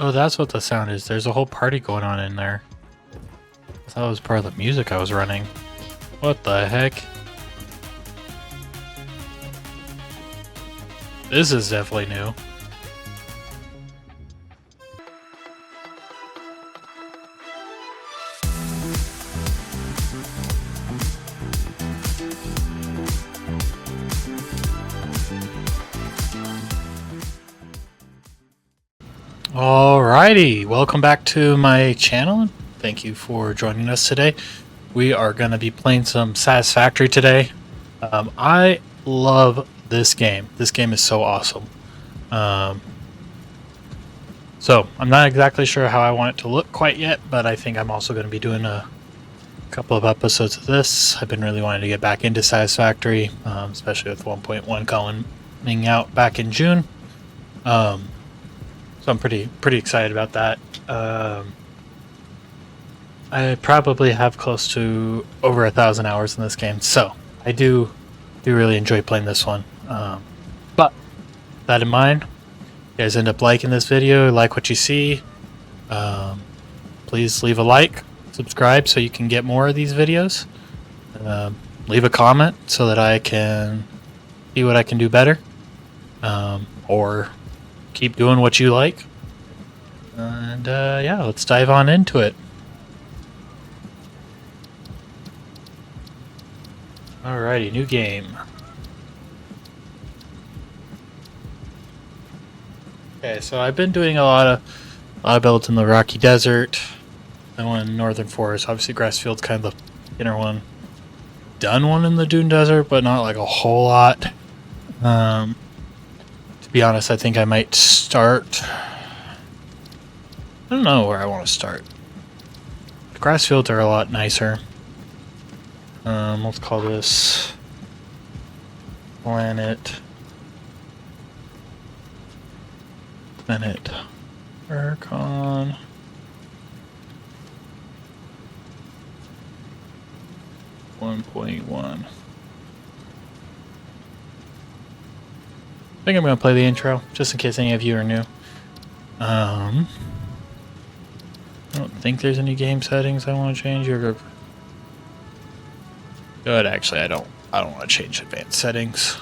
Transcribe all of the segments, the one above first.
Oh, that's what the sound is. There's a whole party going on in there. I thought it was part of the music I was running. What the heck? This is definitely new. Alrighty, welcome back to my channel. Thank you for joining us today. We are going to be playing some Satisfactory today. I love this game. This game is so awesome. So I'm not exactly sure how I want it to look quite yet, but I think I'm also going to be doing a couple of episodes of this. I've been really wanting to get back into Satisfactory, especially with 1.1 coming out back in June. So I'm pretty excited about that. I probably have close to over 1,000 hours in this game, so I do really enjoy playing this one. But that in mind, you guys end up liking this video, like what you see. Please leave a like, subscribe so you can get more of these videos. Leave a comment so that I can see what I can do better, or keep doing what you like. And yeah, let's dive on into it. Alrighty, new game. Okay, so I've been doing a lot of builds in the Rocky Desert. I one in Northern Forest. Obviously, Grassfield's kind of the inner one. Done one in the Dune Desert, but not like a whole lot. To be honest, I think I might start. I don't know where I want to start. The Grassfields are a lot nicer. Let's call this Planet Archon. .1. I think I'm going to play the intro, just in case any of you are new. I don't think there's any game settings I want to change. Good, actually, I don't want to change advanced settings.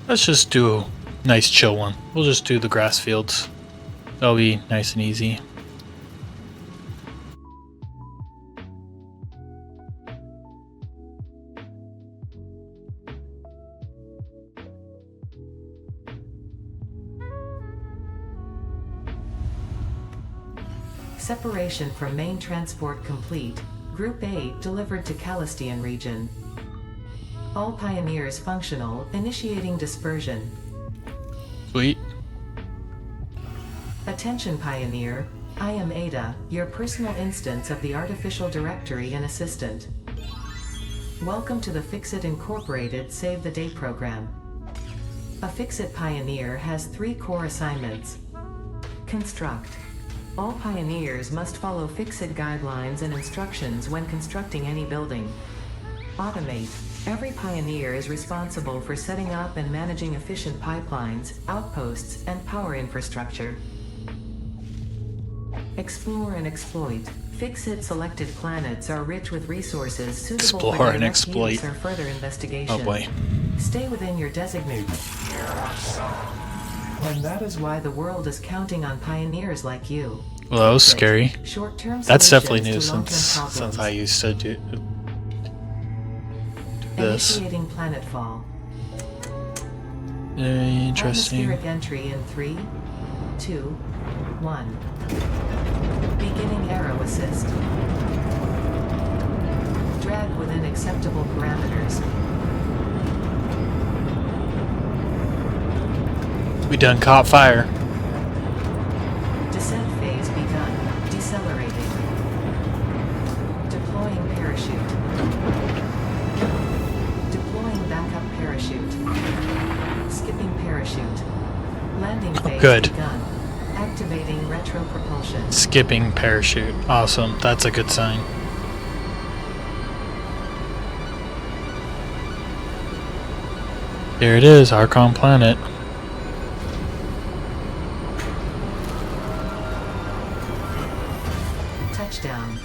Let's just do a nice chill one. We'll just do the grass fields. That'll be nice and easy. Separation from main transport complete. Group 8 delivered to Calistian region. All pioneers functional, initiating dispersion. Sweet. Attention Pioneer, I am Ada, your personal instance of the Artificial Directory and Assistant. Welcome to the Fixit Incorporated Save the Day program. A Fixit Pioneer has 3 core assignments. Construct. All pioneers must follow Fixit guidelines and instructions when constructing any building. Automate. Every pioneer is responsible for setting up and managing efficient pipelines, outposts, and power infrastructure. Explore and exploit. Fixit selected planets are rich with resources suitable Explore for and direct exploit. use or further investigation. Oh boy. Stay within your designated. And that is why the world is counting on pioneers like you. Well, that was scary. Short-term That's definitely new solutions to long-term since problems. I used to do this. Initiating planetfall. Very interesting. Atmospheric entry in 3, 2, 1. Beginning arrow assist. Drag within acceptable parameters. We done caught fire. Descent phase begun. Decelerating. Deploying parachute. Deploying backup parachute. Skipping parachute. Landing phase good. begun. Activating retro propulsion. Skipping parachute. Awesome. That's a good sign. There it is, Archon planet. Touchdown.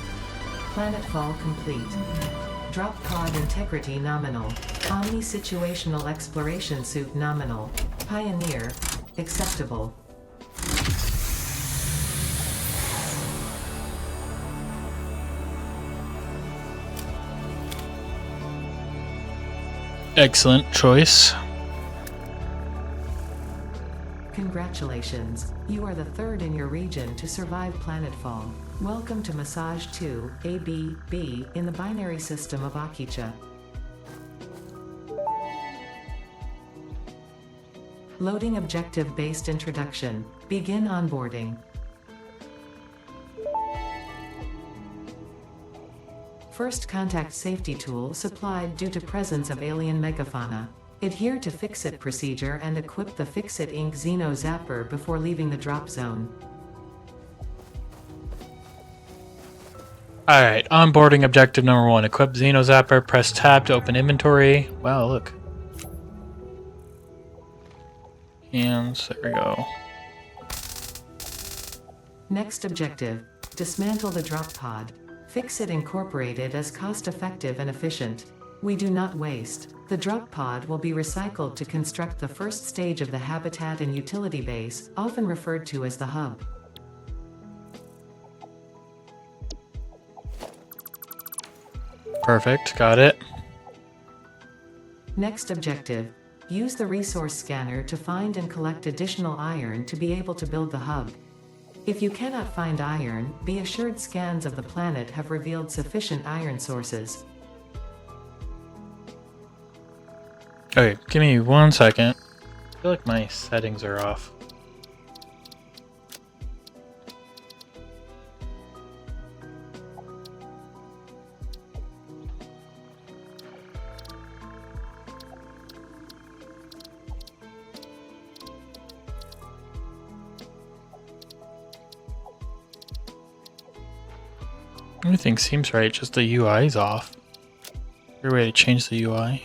Planetfall complete. Drop pod integrity nominal. Omni situational exploration suit nominal. Pioneer. Acceptable. Excellent choice. Congratulations, you are the third in your region to survive planetfall. Welcome to Massage 2, AB-B, in the binary system of Akicha. Loading objective-based introduction. Begin onboarding. First contact safety tool supplied due to presence of alien megafauna. Adhere to Fix-It procedure and equip the Fix-It Inc. Xeno Zapper before leaving the drop zone. Alright, onboarding objective number 1. Equip Xeno Zapper, press tab to open inventory. Wow, look. Hands, there we go. Next objective, dismantle the drop pod. Fix-It incorporated as cost-effective and efficient. We do not waste. The drop pod will be recycled to construct the first stage of the habitat and utility base, often referred to as the hub. Perfect, got it. Next objective, use the resource scanner to find and collect additional iron to be able to build the hub. If you cannot find iron, be assured scans of the planet have revealed sufficient iron sources. Okay, give me 1 second. I feel like my settings are off. Everything seems right, just the UI is off. Is there a way to change the UI?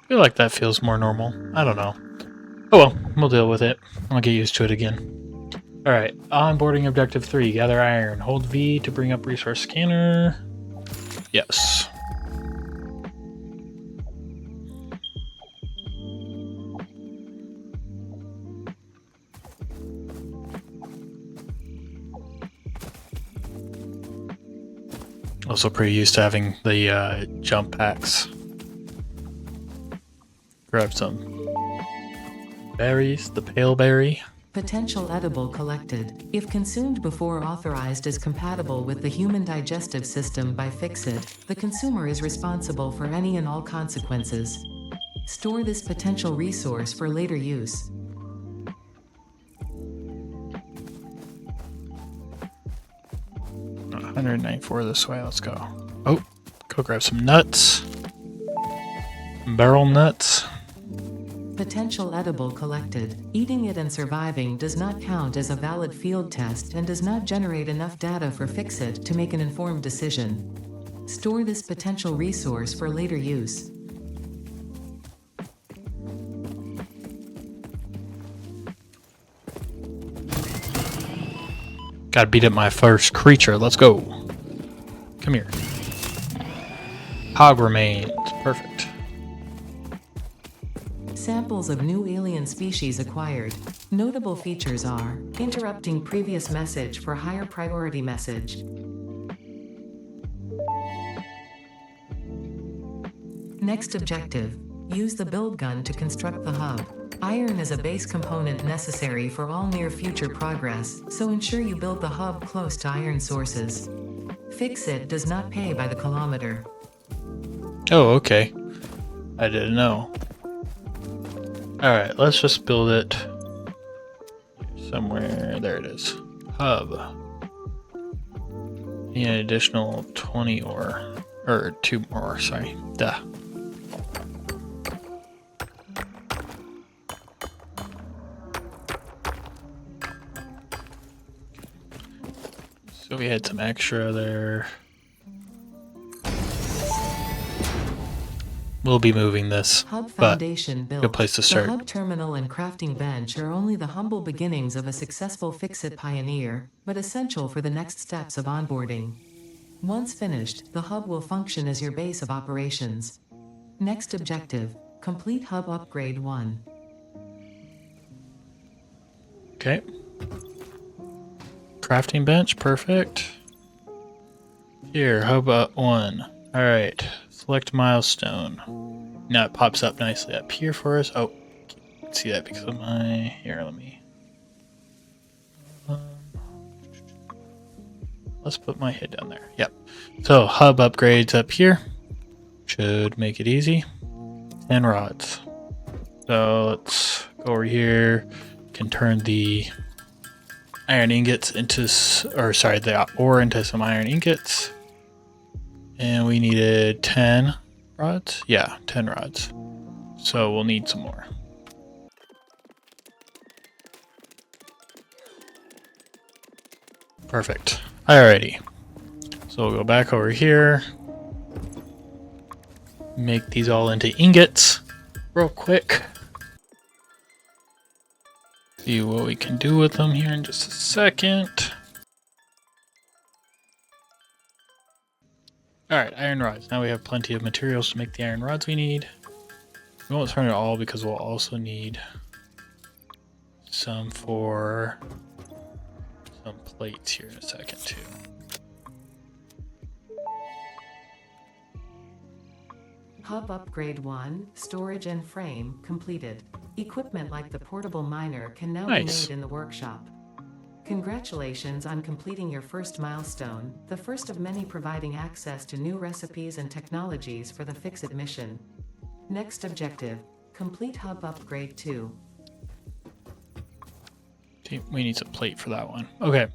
I feel like that feels more normal. I don't know. Oh well, we'll deal with it. I'll get used to it again. Alright, onboarding objective 3. Gather iron. Hold V to bring up resource scanner. Yes. Also pretty used to having the jump packs. Grab some berries, the pale berry. Potential edible collected. If consumed before authorized as compatible with the human digestive system by Fix-It, the consumer is responsible for any and all consequences. Store this potential resource for later use. $194 this way, let's go. Oh, go grab some nuts. Barrel nuts. Potential edible collected. Eating it and surviving does not count as a valid field test and does not generate enough data for Fix-It to make an informed decision. Store this potential resource for later use. Gotta beat up my first creature. Let's go. Come here. Hog remains. Perfect. Samples of new alien species acquired. Notable features are interrupting previous message for higher priority message. Next objective, use the build gun to construct the hub. Iron is a base component necessary for all near future progress, so ensure you build the hub close to iron sources. Fix-It does not pay by the kilometer. Oh, okay. I didn't know. Alright, let's just build it somewhere. There it is. Hub. Need an additional 20 ore. Or 2 more, sorry. Duh. So we had some extra there. We'll be moving this, Hub but foundation built. good place to start. The hub terminal and crafting bench are only the humble beginnings of a successful Fix-It pioneer, but essential for the next steps of onboarding. Once finished, the hub will function as your base of operations. Next objective, complete hub upgrade 1. Okay. Crafting bench, perfect. Here, hub 1. Alright, select milestone. Now it pops up nicely up here for us. Oh, can't see that because of my... Here, let me... let's put my head down there. Yep. So, hub upgrades up here. Should make it easy. 10 rods. So, let's go over here. Can turn the iron ingots into, or sorry, the ore into some iron ingots. And we needed 10 rods. Yeah, 10 rods. So we'll need some more. Perfect. Alrighty. So we'll go back over here. Make these all into ingots real quick. See what we can do with them here in just a second. Alright, iron rods. Now we have plenty of materials to make the iron rods we need. We won't turn it all because we'll also need some for some plates here in a second too. Hub upgrade 1, storage and frame, completed. Equipment like the portable miner can now be made in the workshop. Congratulations on completing your first milestone, the first of many providing access to new recipes and technologies for the Fix-It mission. Next objective, complete hub upgrade 2. Okay, we need some plate for that one. Okay.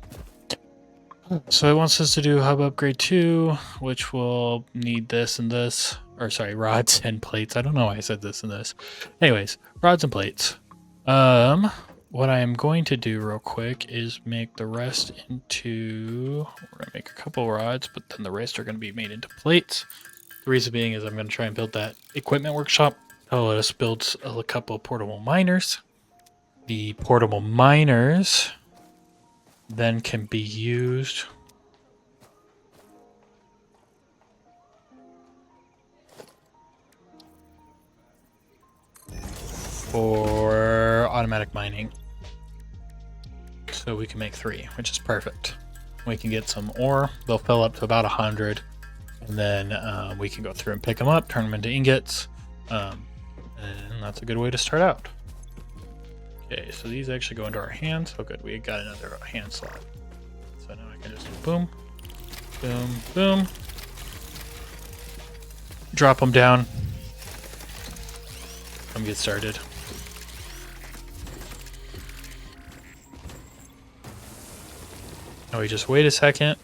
So it wants us to do hub upgrade 2, which will need this and this. Or sorry, rods and plates. I don't know why I said this and this. Anyways, rods and plates. What I am going to do real quick is make the rest into... We're going to make a couple rods, but then the rest are going to be made into plates. The reason being is I'm going to try and build that equipment workshop. That'll let us build a couple portable miners. The portable miners then can be used... for automatic mining. So we can make 3, which is perfect. We can get some ore. They'll fill up to about 100. And then we can go through and pick them up, turn them into ingots. And that's a good way to start out. Okay, so these actually go into our hands. Oh good, we got another hand slot. So now I can just boom, boom, boom. Drop them down. Come get started. Now we just wait a second.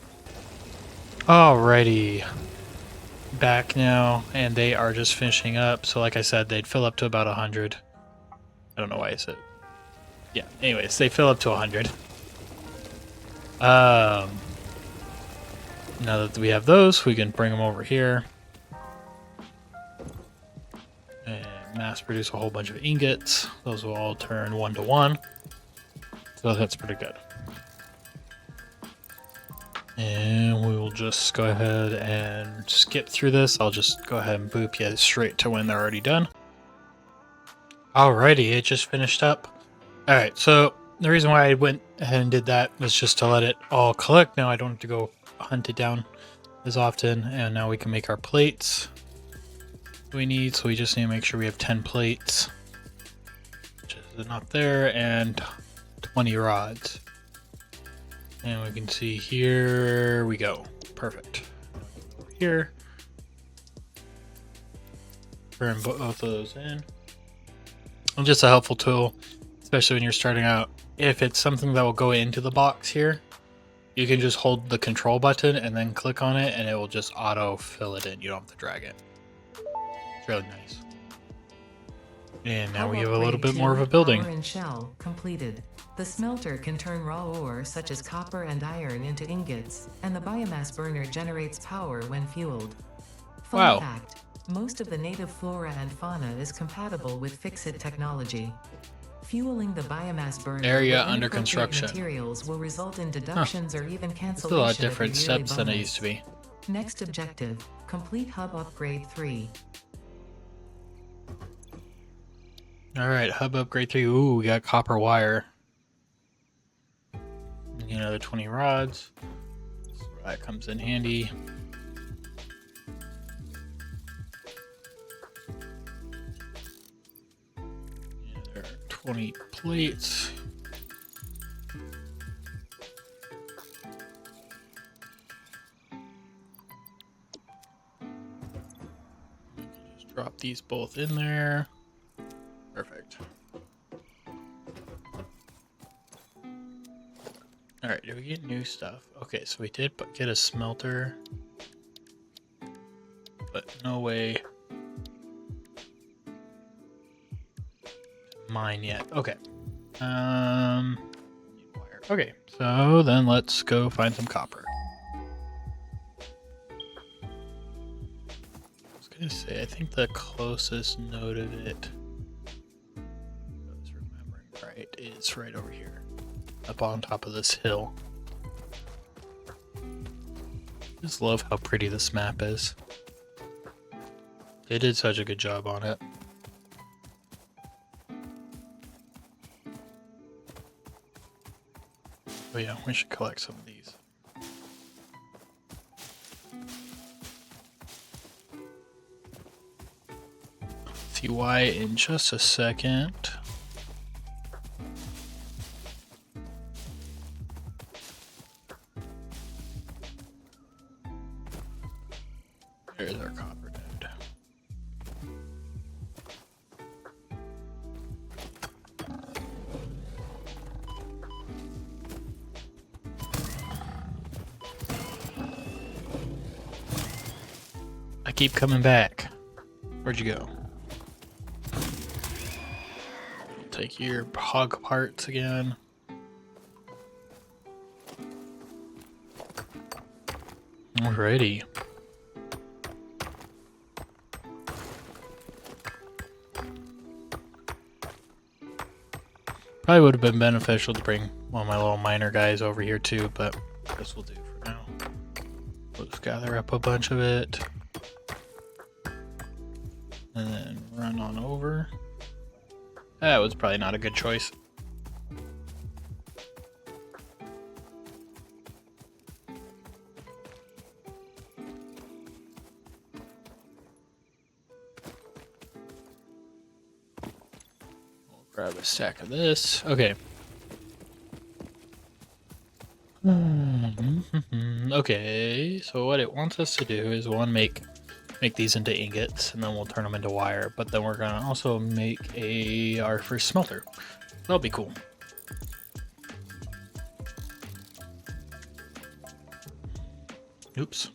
Alrighty. Back now, and they are just finishing up. So like I said, they'd fill up to about 100. I don't know why I said. Yeah, anyways, they fill up to 100. Now that we have those, we can bring them over here and mass produce a whole bunch of ingots. Those will all turn 1 to 1. So that's pretty good. And we will just go ahead and skip through this. I'll just go ahead and boop you straight to when they're already done. Alrighty, it just finished up. Alright, so the reason why I went ahead and did that was just to let it all collect. Now I don't have to go hunt it down as often. And now we can make our plates we need. So we just need to make sure we have 10 plates, which is enough there, and 20 rods. And we can see here we go. Perfect. Over here. Burn both of those in. And just a helpful tool, especially when you're starting out. If it's something that will go into the box here, you can just hold the control button and then click on it and it will just auto fill it in. You don't have to drag it. It's really nice. And now we have a little bit more of a building. Power and shell completed. The smelter can turn raw ore such as copper and iron into ingots, and the biomass burner generates power when fueled. Fun fact, most of the native flora and fauna is compatible with Fix-It technology. Fueling the biomass burner Area with under inappropriate construction. Materials will result in deductions or even It's cancellation a lot of your different yearly steps than it bonus. used to be. Next objective, complete hub upgrade 3. Alright, hub upgrade 3. Ooh, we got copper wire. Another 20 rods. So that comes in handy. And there are 20 plates. Just drop these both in there. Perfect. Alright, did we get new stuff? Okay, so we did get a smelter. But no way to mine yet. Okay. Wire. Okay, so then let's go find some copper. I was gonna say, I think the closest node of it, if I was remembering right, is right over here. Up on top of this hill. Just love how pretty this map is. They did such a good job on it. Oh yeah, we should collect some of these. See why in just a second. There's our copper node. I keep coming back. Where'd you go? Take your hog parts again. Alrighty. Probably would have been beneficial to bring one of my little miner guys over here too, but this will do for now. We'll just gather up a bunch of it. And then run on over. That was probably not a good choice. Grab a stack of this. Okay. Okay, so what it wants us to do is one, make these into ingots, and then we'll turn them into wire. But then we're gonna also make our first smelter. That'll be cool. Oops.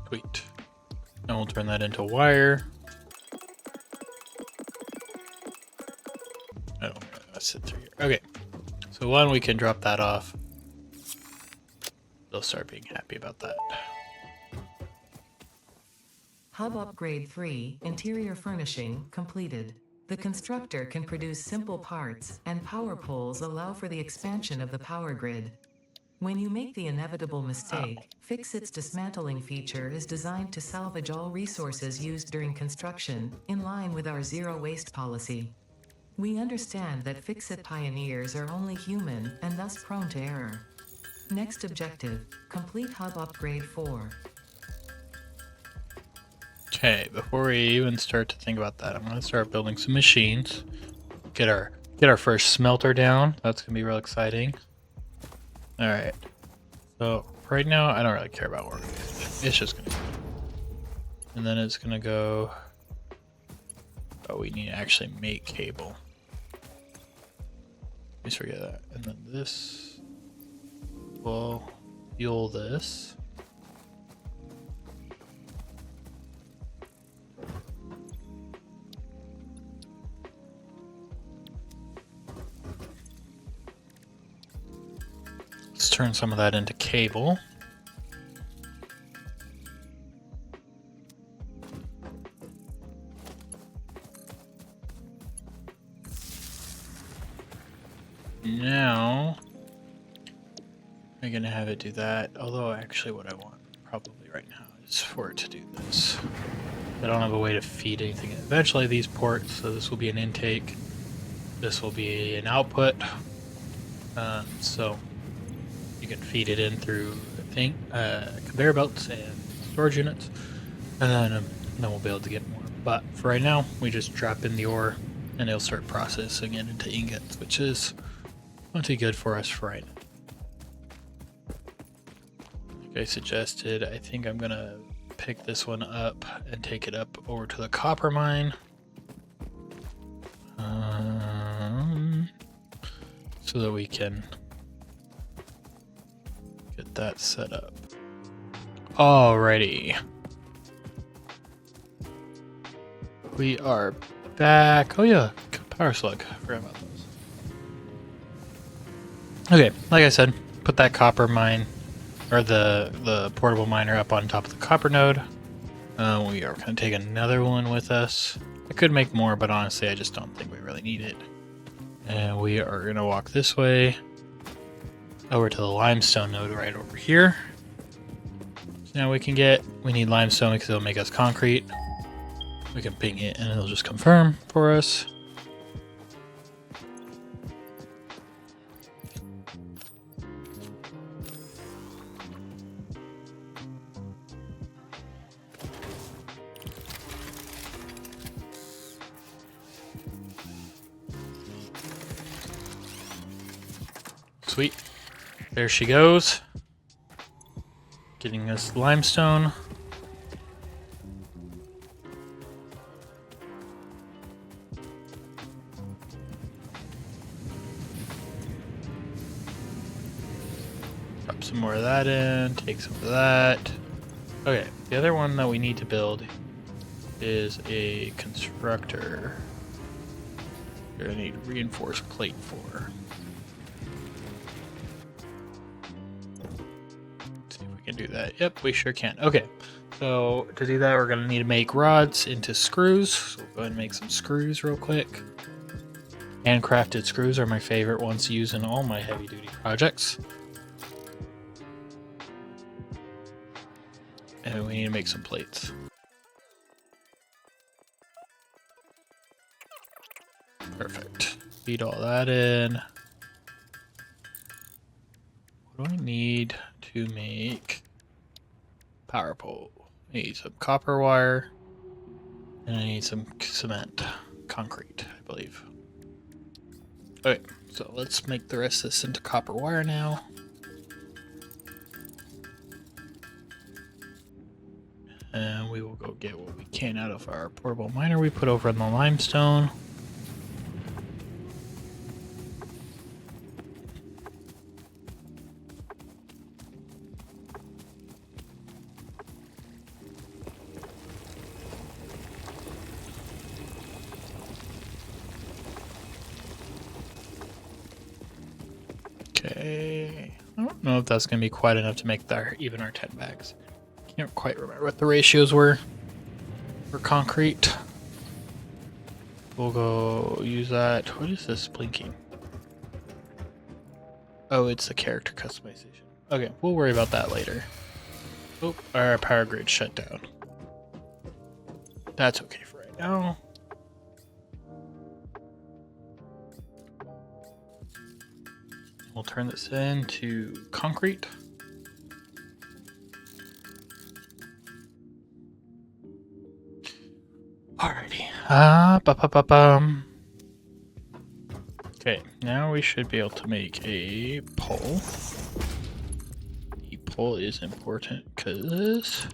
Sweet. And we'll turn that into wire. Oh, let's sit through here. Okay. So one, we can drop that off. They'll start being happy about that. Hub Upgrade 3, Interior Furnishing, completed. The constructor can produce simple parts, and power poles allow for the expansion of the power grid. When you make the inevitable mistake, Fixit's dismantling feature is designed to salvage all resources used during construction, in line with our zero waste policy. We understand that Fixit pioneers are only human and thus prone to error. Next objective, complete Hub Upgrade 4. Okay, before we even start to think about that, I'm going to start building some machines. Get our first smelter down. That's going to be real exciting. All right. So right now, I don't really care about work. It's just going to go. And then it's going to go... Oh, we need to actually make cable. Please forget that. And then this will fuel this. Let's turn some of that into cable. Now, I'm gonna have it do that. Although, actually, what I want probably right now is for it to do this. I don't have a way to feed anything. Eventually, these ports. So this will be an intake. This will be an output. So you can feed it in through conveyor belts and storage units, and then we'll be able to get more. But for right now, we just drop in the ore, and it'll start processing it into ingots, which is plenty good for us for right now. Like I suggested, I think I'm gonna pick this one up and take it up over to the copper mine. So that we can get that set up. Alrighty. We are back. Oh yeah, power slug. I forgot about those. Okay, like I said, put that copper mine, or the portable miner up on top of the copper node. We are going to take another one with us. I could make more, but honestly, I just don't think we really need it. And we are going to walk this way over to the limestone node right over here. So now we need limestone because it'll make us concrete. We can ping it and it'll just confirm for us. Sweet. There she goes. Getting us limestone. Drop some more of that in. Take some of that. Okay, the other one that we need to build is a constructor. We're gonna need reinforced plate for. Do that. Yep, we sure can. Okay, so to do that, we're going to need to make rods into screws. So we'll go ahead and make some screws real quick. Handcrafted screws are my favorite ones to use in all my heavy-duty projects. And we need to make some plates. Perfect. Feed all that in. What do I need to make power pole? I need some copper wire, and I need some cement, concrete, I believe. Okay, so let's make the rest of this into copper wire now. And we will go get what we can out of our portable miner we put over in the limestone. Okay. I don't know if that's going to be quite enough to make even our 10 bags. Can't quite remember what the ratios were for concrete. We'll go use that. What is this blinking? Oh, it's the character customization. Okay, we'll worry about that later. Oh, our power grid shut down. That's okay for right now. We'll turn this into concrete. Alrighty. Okay, now we should be able to make a pole. The pole is important because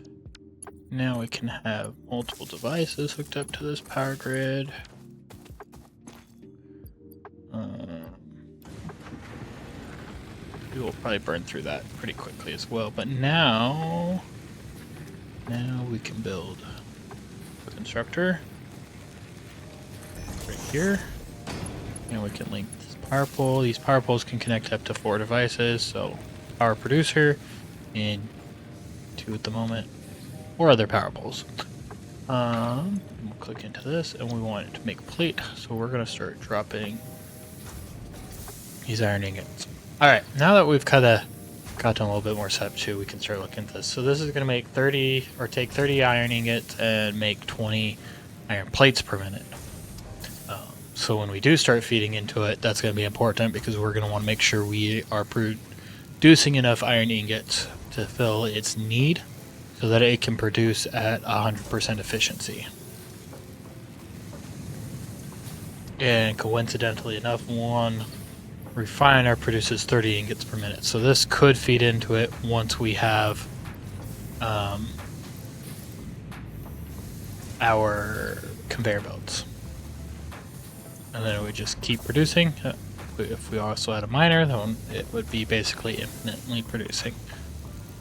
now we can have multiple devices hooked up to this power grid. We will probably burn through that pretty quickly as well, but now we can build a constructor right here, and we can link this power pole. These power poles can connect up to 4 devices, so power producer and 2 at the moment, or other power poles. We'll click into this, and we want it to make a plate, so we're going to start dropping these iron ingots. Alright, now that we've kind of gotten a little bit more set up too, we can start looking at this. So this is going to make 30, or take 30 iron ingots and make 20 iron plates per minute. So when we do start feeding into it, that's going to be important because we're going to want to make sure we are producing enough iron ingots to fill its need so that it can produce at 100% efficiency. And coincidentally enough, one refiner produces 30 ingots per minute. So this could feed into it once we have our conveyor belts. And then it would just keep producing. If we also had a miner, then it would be basically infinitely producing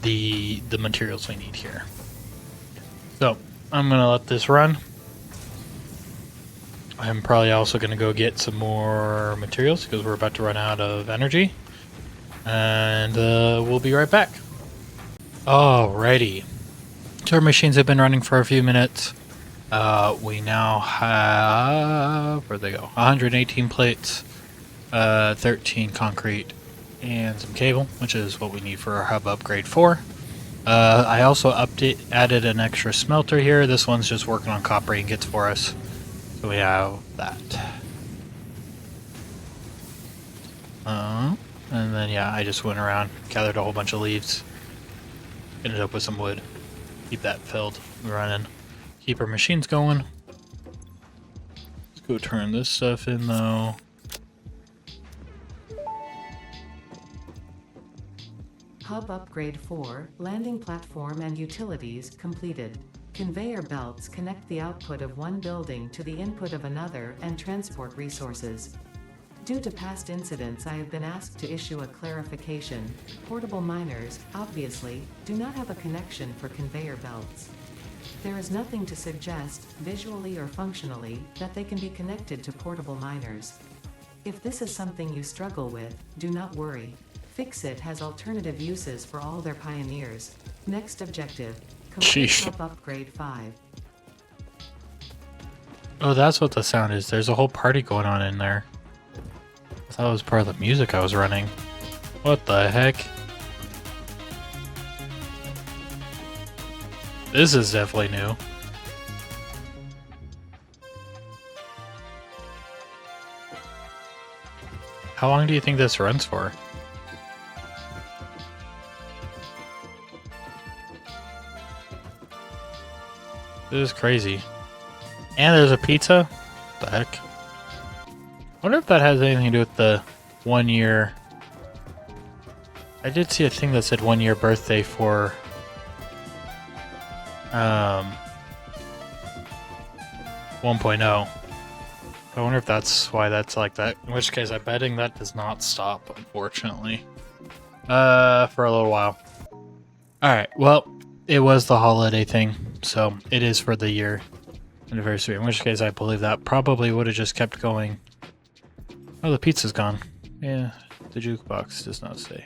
the materials we need here. So I'm going to let this run. I'm probably also going to go get some more materials because we're about to run out of energy. And we'll be right back. Alrighty. So our machines have been running for a few minutes. We now have, where'd they go? 118 plates, 13 concrete, and some cable, which is what we need for our hub upgrade 4. I also added an extra smelter here. This one's just working on copper ingots for us. So we have that. And then yeah, I just went around, gathered a whole bunch of leaves, ended up with some wood. Keep that filled, running. Keep our machines going. Let's go turn this stuff in though. Hub Upgrade 4, landing platform and utilities completed. Conveyor belts connect the output of one building to the input of another and transport resources. Due to past incidents, I have been asked to issue a clarification. Portable miners, obviously, do not have a connection for conveyor belts. There is nothing to suggest, visually or functionally, that they can be connected to portable miners. If this is something you struggle with, do not worry. Fixit has alternative uses for all their pioneers. Next objective. Complete Hub Upgrade 5. Oh, that's what the sound is. There's a whole party going on in there. I thought it was part of the music I was running. What the heck? This is definitely new. How long do you think this runs for? This is crazy. And there's a pizza? What the heck? I wonder if that has anything to do with the 1 year. I did see a thing that said 1 year birthday for 1.0. I wonder if that's why that's like that. In which case, I'm betting that does not stop, unfortunately. For a little while. Alright, well, it was the holiday thing, so it is for the year anniversary. In which case, I believe that probably would have just kept going. Oh, the pizza's gone. Yeah, the jukebox does not stay.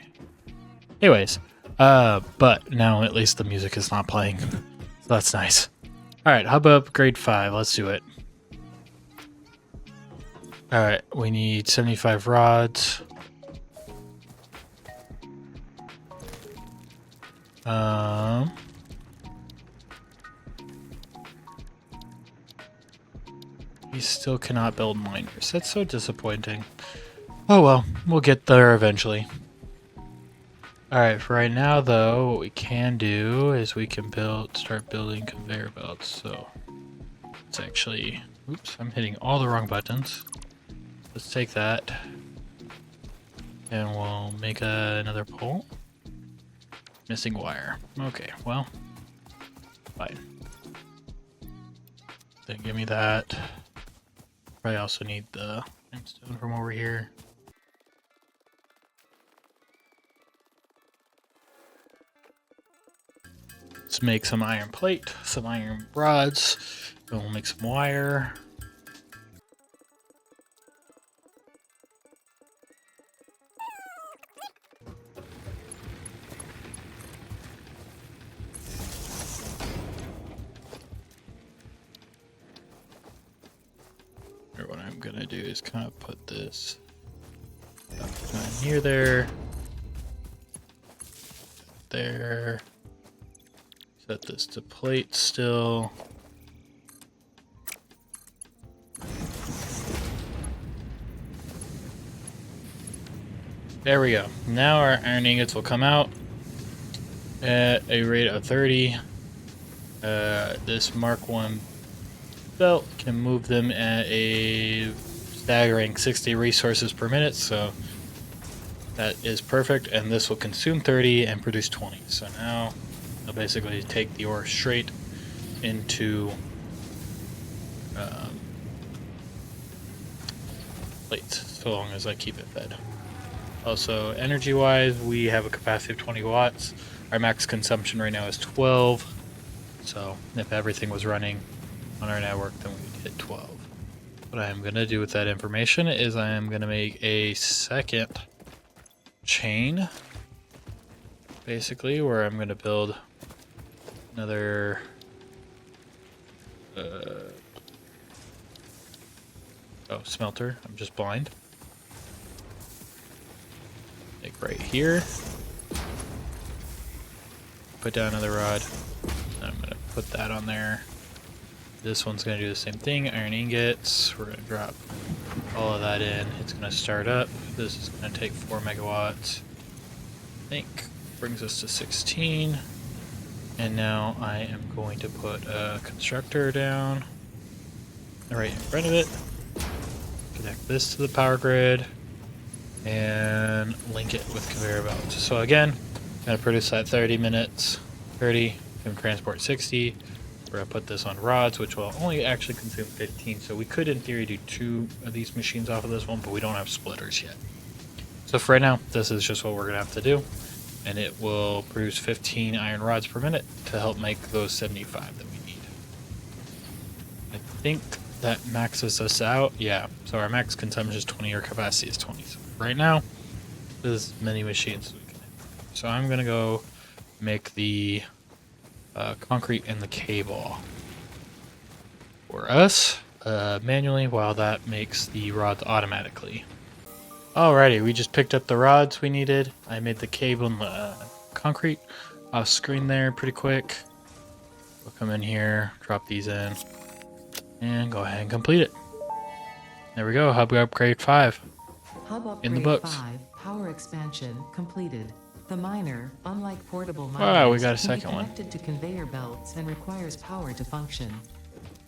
Anyways, but now at least the music is not playing. So that's nice. Alright, hub upgrade 5. Let's do it. Alright, we need 75 rods. We still cannot build miners. That's so disappointing. Oh well, we'll get there eventually. Alright, for right now though, what we can do is we can start building conveyor belts. So it's actually, oops, I'm hitting all the wrong buttons. Let's take that and we'll make another pole. Missing wire. Okay, well, fine. Then give me that. Probably also need the limestone from over here. Let's make some iron plate, some iron rods, and we'll make some wire. What I'm gonna do is kind of put this up near there. There. Set this to plate still. There we go. Now our iron ingots will come out at a rate of 30. This Mark 1 belt can move them at a staggering 60 resources per minute, so that is perfect. And this will consume 30 and produce 20. So now I'll basically take the ore straight into plates, so long as I keep it fed. Also, energy-wise, we have a capacity of 20 watts. Our max consumption right now is 12. So if everything was running on our network, then we would hit 12. What I am going to do with that information is I am going to make a second chain, basically, where I'm going to build another smelter. I'm just blind. Like right here. Put down another rod. And I'm going to put that on there. This one's going to do the same thing. Iron ingots. We're going to drop all of that in. It's going to start up. This is going to take 4 megawatts. I think brings us to 16. And now I am going to put a constructor down right in front of it. Connect this to the power grid. And link it with conveyor belts. So again, going to produce that 30 minutes. 30. Can transport 60. We're going to put this on rods, which will only actually consume 15. So we could, in theory, do 2 of these machines off of this one, but we don't have splitters yet. So for right now, this is just what we're going to have to do. And it will produce 15 iron rods per minute to help make those 75 that we need. I think that maxes us out. Yeah, so our max consumption is 20, our capacity is 20. So right now, there's as many machines as we can have. So I'm going to go make the concrete and the cable for us manually, while that makes the rods automatically. Alrighty, we just picked up the rods we needed. I made the cable and the concrete off screen there pretty quick. We'll come in here, drop these in, and go ahead and complete it. There we go, Hub Upgrade 5. Hub upgrade in the books. 5, power expansion completed. The miner, unlike portable miners, Wow, we got a can be second one. connected to conveyor belts and requires power to function.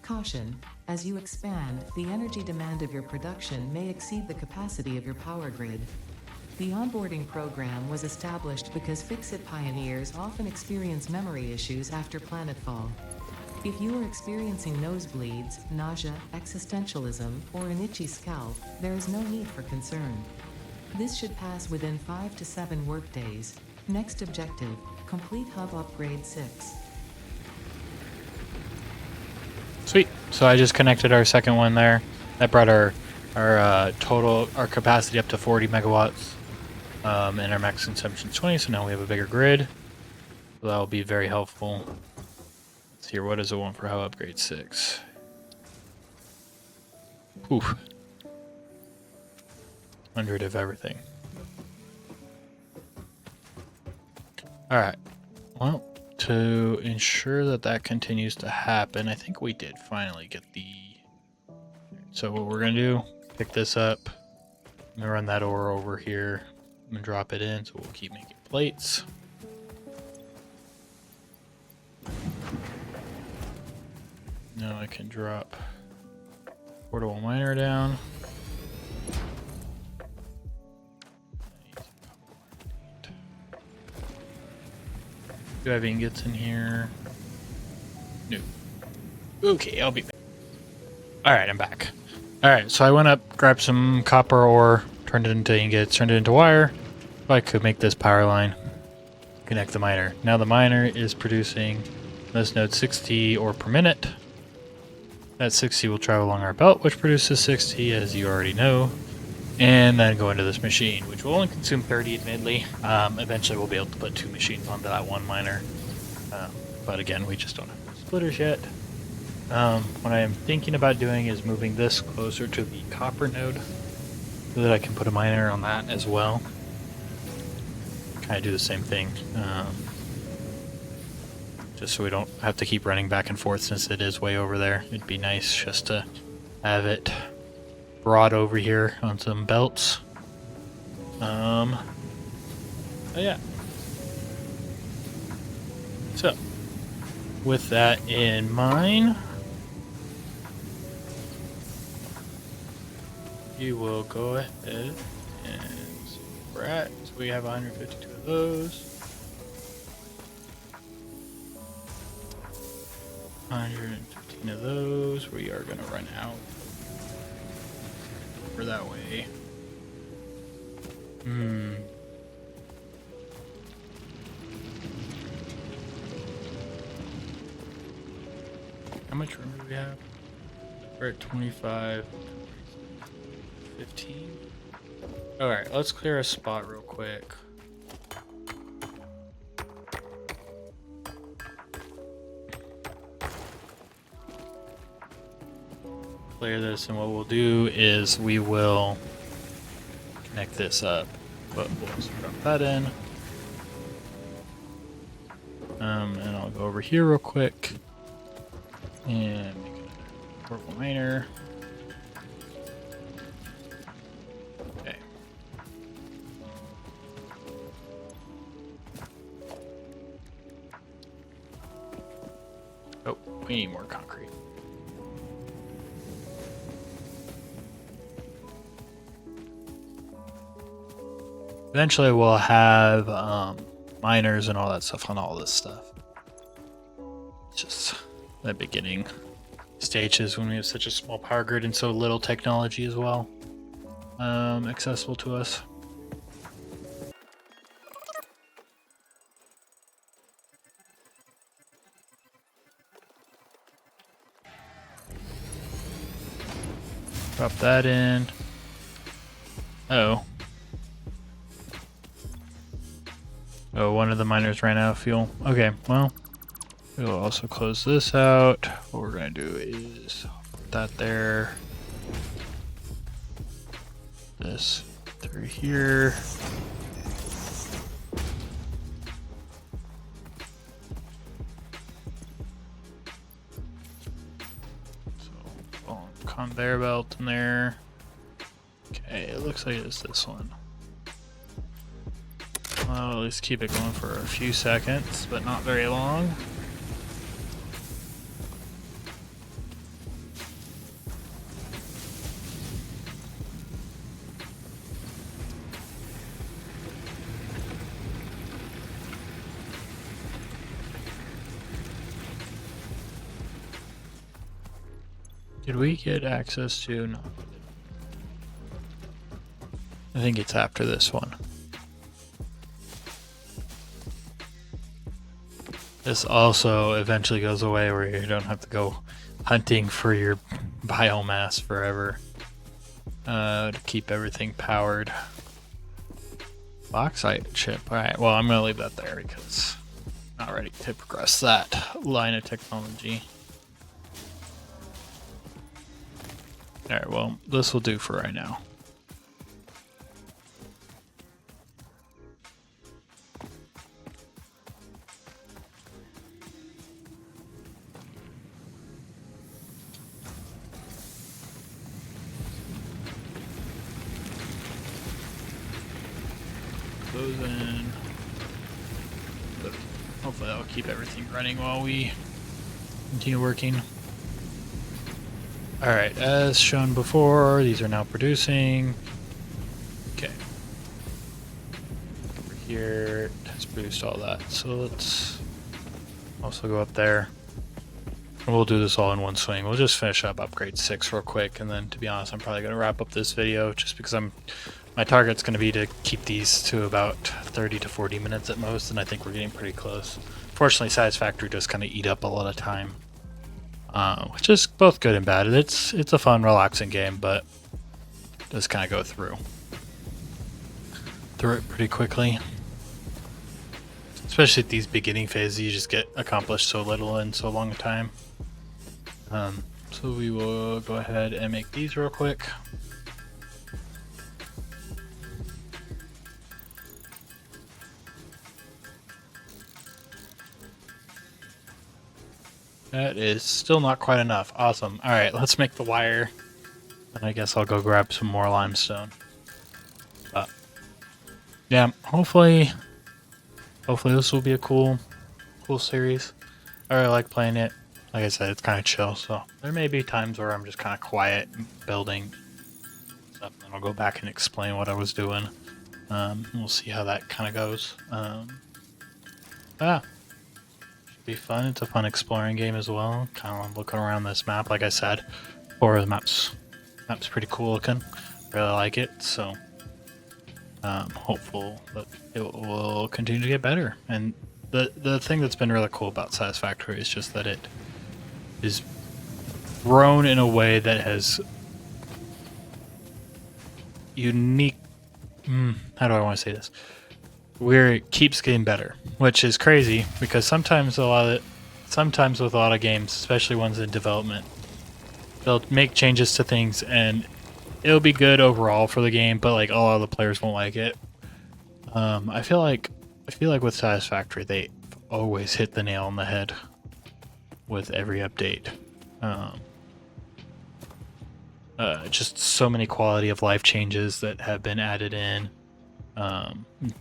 Caution: as you expand, the energy demand of your production may exceed the capacity of your power grid. The onboarding program was established because Fix-It pioneers often experience memory issues after planetfall. If you are experiencing nosebleeds, nausea, existentialism, or an itchy scalp, there is no need for concern. This should pass within 5 to 7 workdays. Next objective: complete Hub Upgrade 6. Sweet. So I just connected our second one there. That brought our our capacity up to 40 megawatts, and our max consumption is 20. So now we have a bigger grid. So that will be very helpful. Let's see here. What does it want for how upgrade 6? Oof. 100 of everything. Alright. Well, to ensure that that continues to happen, I think we did finally get the... So what we're going to do, pick this up. I'm going to run that ore over here. I'm going to drop it in, so we'll keep making plates. Now I can drop portable miner down. Do I have ingots in here? No. Okay, I'll be back. Alright, I'm back. Alright, so I went up, grabbed some copper ore, turned it into ingots, turned it into wire. So I could make this power line, connect the miner. Now the miner is producing this node 60 ore per minute. That 60 will travel along our belt, which produces 60, as you already know. And then go into this machine, which will only consume 30 admittedly. Eventually we'll be able to put 2 machines onto that one miner. But again, we just don't have splitters yet. What I am thinking about doing is moving this closer to the copper node so that I can put a miner on that as well. Kind of do the same thing. Just so we don't have to keep running back and forth since it is way over there. It'd be nice just to have it brought over here on some belts. But yeah. So, with that in mind, you will go ahead and see where we're at. So we have 152 of those. 115 of those. We are going to run out. For that way. How much room do we have? We're at 25, 15. Alright, let's clear a spot real quick. Clear this, and what we'll do is we will connect this up. But we'll also drop that in. And I'll go over here real quick and make another portable miner. Okay. Oh, we need more concrete. Eventually we'll have miners and all that stuff on all this stuff. It's just the beginning stages when we have such a small power grid and so little technology as well accessible to us. Drop that in. Oh. Oh, one of the miners ran out of fuel. Okay, well, we'll also close this out. What we're going to do is put that there. This through here. So, conveyor belt in there. Okay, it looks like it's this one. I'll at least keep it going for a few seconds, but not very long. Did we get access to? No. I think it's after this one. This also eventually goes away where you don't have to go hunting for your biomass forever. to keep everything powered. Bauxite chip. Alright, well, I'm going to leave that there because I'm not ready to progress that line of technology. Alright, well, this will do for right now. Those in. But hopefully that'll keep everything running while we continue working. Alright, as shown before, these are now producing. Okay. Over here, it has produced all that. So let's also go up there. We'll do this all in one swing. We'll just finish up upgrade 6 real quick, and then to be honest, I'm probably going to wrap up this video just because my target's going to be to keep these to about 30 to 40 minutes at most, and I think we're getting pretty close. Fortunately, Satisfactory does kind of eat up a lot of time, which is both good and bad. It's a fun, relaxing game, but it does kind of go through it pretty quickly. Especially at these beginning phases, you just get accomplished so little in so long a time. So we will go ahead and make these real quick. That is still not quite enough. Awesome. All right, let's make the wire. And I guess I'll go grab some more limestone. But yeah, hopefully this will be a cool series. I really like playing it. Like I said, it's kind of chill, so there may be times where I'm just kind of quiet building stuff, and then I'll go back and explain what I was doing. We'll see how that kind of goes. Should be fun. It's a fun exploring game as well. Kind of looking around this map. Like I said, the map's pretty cool looking. Really like it, so hopeful that it will continue to get better. And the thing that's been really cool about Satisfactory is just that it is grown in a way that has unique. How do I want to say this? Where it keeps getting better, which is crazy because sometimes with a lot of games, especially ones in development, they'll make changes to things and it'll be good overall for the game, but like a lot of the players won't like it. I feel like with Satisfactory, they always hit the nail on the head with every update. Just so many quality of life changes that have been added in,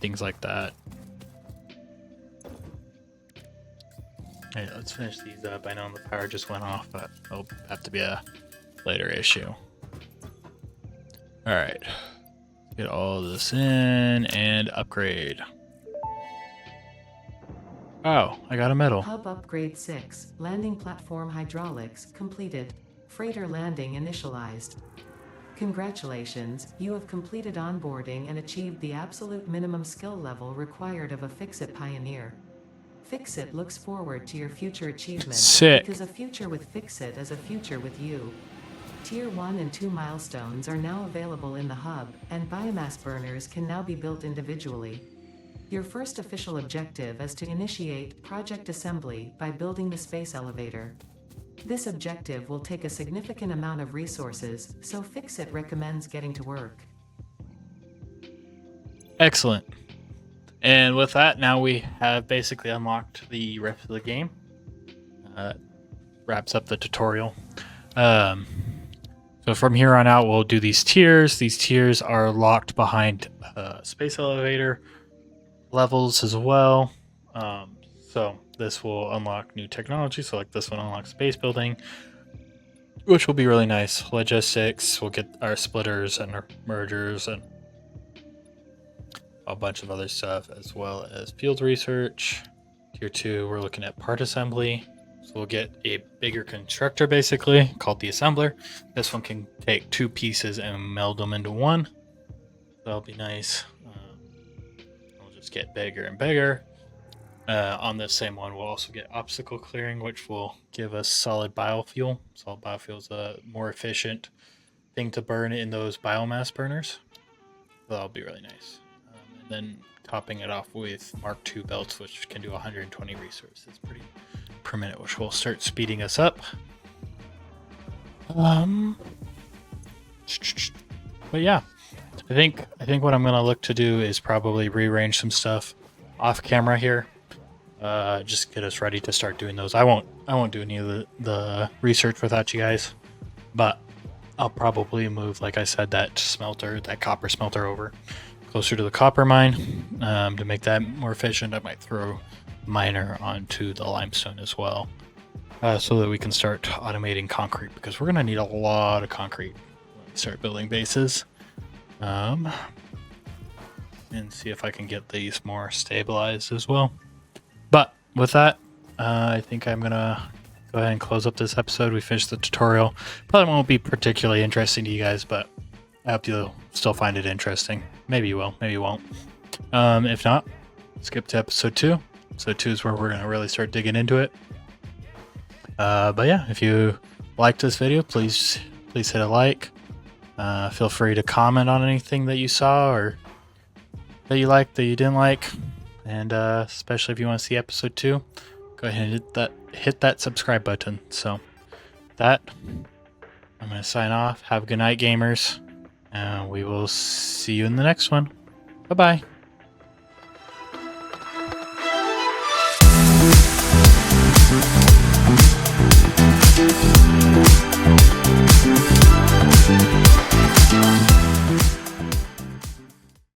things like that. Hey, let's finish these up. I know the power just went off, but it'll have to be a later issue. All right, get all this in and upgrade. Oh, I got a medal. Hub upgrade 6, landing platform hydraulics completed. Freighter landing initialized. Congratulations, you have completed onboarding and achieved the absolute minimum skill level required of a Fix-It pioneer. Fix-It looks forward to your future achievements. Sick. Because a future with Fix-It is a future with you. Tier 1 and 2 milestones are now available in the hub, and biomass burners can now be built individually. Your first official objective is to initiate project assembly by building the space elevator. This objective will take a significant amount of resources, so Fix-It recommends getting to work. Excellent. And with that, now we have basically unlocked the rest of the game. Wraps up the tutorial. So from here on out, we'll do these tiers. These tiers are locked behind space elevator levels as well. So this will unlock new technology. So like this one unlocks space building, which will be really nice. Logistics, we'll get our splitters and our mergers and a bunch of other stuff, as well as field research. Tier 2, we're looking at part assembly. So we'll get a bigger constructor basically called the assembler. This one can take 2 pieces and meld them into one. That'll be nice. We'll just get bigger and bigger. On this same one, we'll also get obstacle clearing, which will give us solid biofuel. Solid biofuel is a more efficient thing to burn in those biomass burners. That'll be really nice. And then topping it off with Mark II belts, which can do 120 resources per minute, which will start speeding us up. But yeah, I think what I'm gonna look to do is probably rearrange some stuff off camera here. Just get us ready to start doing those. I won't do any of the research without you guys, but I'll probably move, like I said, that copper smelter over closer to the copper mine to make that more efficient. I might throw miner onto the limestone as well, so that we can start automating concrete, because we're gonna need a lot of concrete when we start building bases. And see if I can get these more stabilized as well. But with that, I think I'm gonna go ahead and close up this episode. We finished the tutorial. Probably won't be particularly interesting to you guys, but I hope you'll still find it interesting. Maybe you will, maybe you won't. If not, skip to episode 2. Episode 2 is where we're gonna really start digging into it. But yeah, if you liked this video, please hit a like. Feel free to comment on anything that you saw or that you liked, that you didn't like, and especially if you want to see episode 2, go ahead and hit that subscribe button. So with that, I'm going to sign off. Have a good night, gamers, and we will see you in the next one. Bye bye.